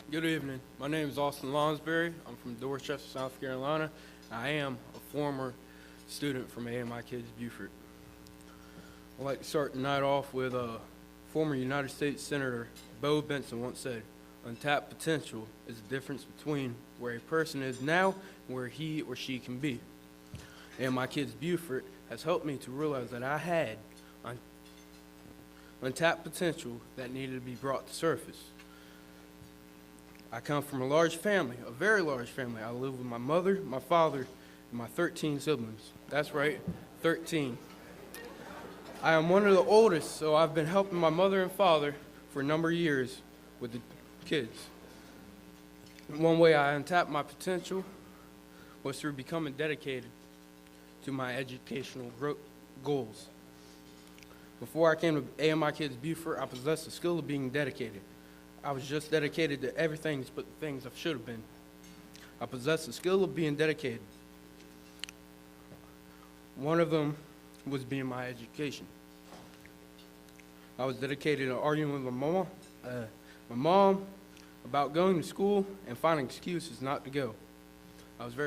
Good evening. My name is Awston Lonsberry. I'm from Dorchester, South Carolina. I am a former student from AMIkids Beaufort. I'd like to start the night off with former United States Senator Bo Benson once said, "Untapped potential is the difference between where a person is now and where he or she can be." AMIkids Beaufort has helped me to realize that I had untapped potential that needed to be brought to surface. I come from a large family, a very large family. I live with my mother, my father, and my 13 siblings. That's right, 13. I am one of the oldest, so I've been helping my mother and father for a number of years with the kids. One way I untapped my potential was through becoming dedicated to my educational goals. Before I came to AMIkids Beaufort, I possessed the skill of being dedicated. I was just dedicated to everything but the things I should have been. I possessed the skill of being dedicated. One of them was being my education. I was dedicated to arguing with my mom about going to school and finding excuses not to go. I wasn't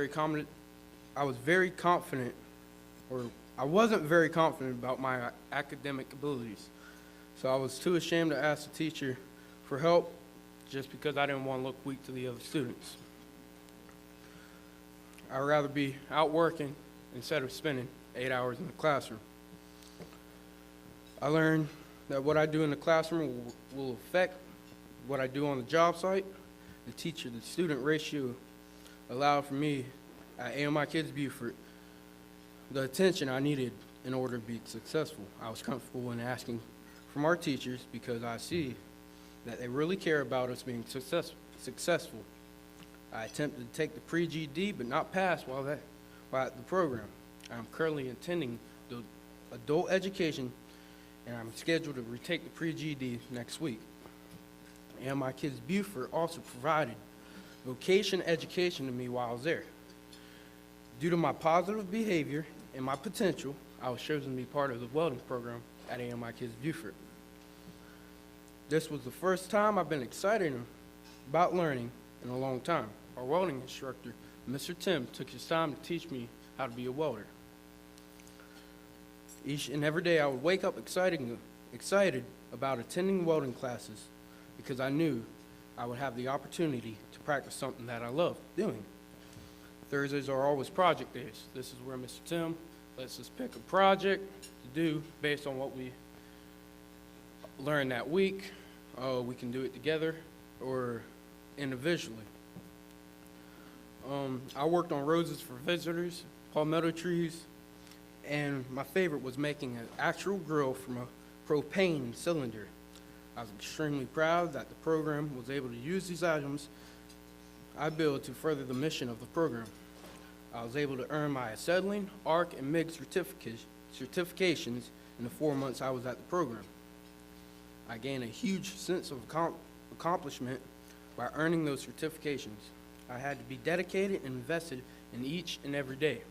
very confident about my academic abilities, so I was too ashamed to ask the teacher for help just because I didn't want to look weak to the other students. I'd rather be out working instead of spending 8 hours in the classroom. I learned that what I do in the classroom will affect what I do on the job site. The teacher-to-student ratio allowed for me at AMIkids Beaufort the attention I needed in order to be successful. I was comfortable in asking from our teachers because I see that they really care about us being successful. I attempted to take the pre-GED but not pass while at the program. I'm currently attending the adult education and I'm scheduled to retake the pre-GED next week. AMIkids Beaufort also provided vocation education to me while I was there. Due to my positive behavior and my potential, I was chosen to be part of the welding program at AMIkids Beaufort. This was the first time I've been excited about learning in a long time. Our welding instructor, Mr. Tim, took his time to teach me how to be a welder. Each and every day I would wake up excited about attending welding classes because I knew I would have the opportunity to practice something that I love doing. Thursdays are always project days. This is where Mr. Tim lets us pick a project to do based on what we learned that week. We can do it together or individually. I worked on roses for visitors, palmetto trees, and my favorite was making an actual grill from a propane cylinder. I was extremely proud that the program was able to use these items I built to further the mission of the program. I was able to earn my acetylene, ARC, and MIG certifications in the 4 months I was at the program. I gained a huge sense of accomplishment by earning those certifications. I had to be dedicated and invested in each and every day.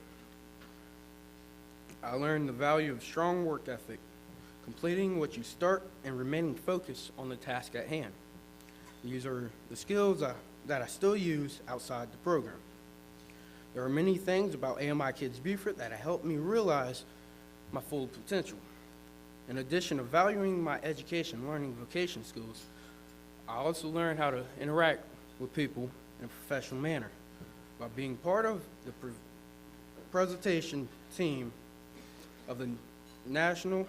I learned the value of strong work ethic, completing what you start and remaining focused on the task at hand. These are the skills that I still use outside the program. There are many things about AMIkids Beaufort that have helped me realize my full potential. In addition to valuing my education and learning vocation skills, I also learned how to interact with people in a professional manner by being part of the presentation team of the National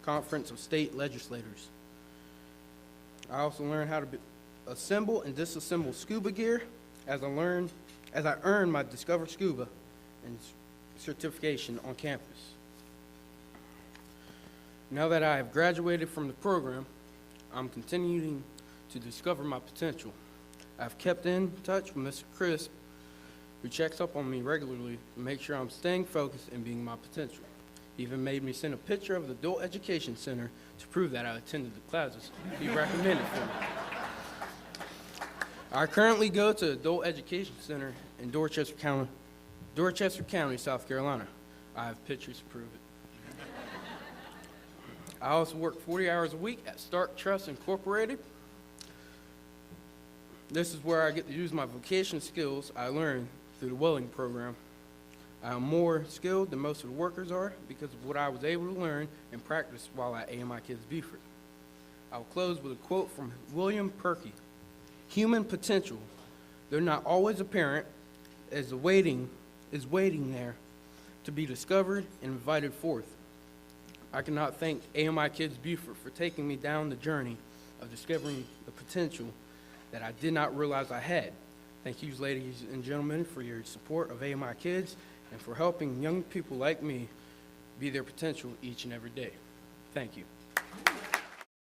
Conference of State Legislators. I also learned how to assemble and disassemble scuba gear as I earned my Discover Scuba and certification on campus. Now that I have graduated from the program, I'm continuing to discover my potential. I've kept in touch with Mr. Crisp, who checks up on me regularly to make sure I'm staying focused and being my potential. He even made me send a picture of the Adult Education Center to prove that I attended the classes he recommended for me. I currently go to Adult Education Center in Dorchester County, South Carolina. I have pictures to prove it. I also work 40 hours a week at Stark Trust Incorporated. This is where I get to use my vocation skills I learned through the welding program. I am more skilled than most of the workers are because of what I was able to learn and practice while at AMIkids Beaufort. I'll close with a quote from William Perky. Human potential, though not always apparent, is waiting there to be discovered and invited forth. I cannot thank AMIkids Beaufort for taking me down the journey of discovering the potential that I did not realize I had. Thank you, ladies and gentlemen, for your support of AMIkids and for helping young people like me be their potential each and every day. Thank you.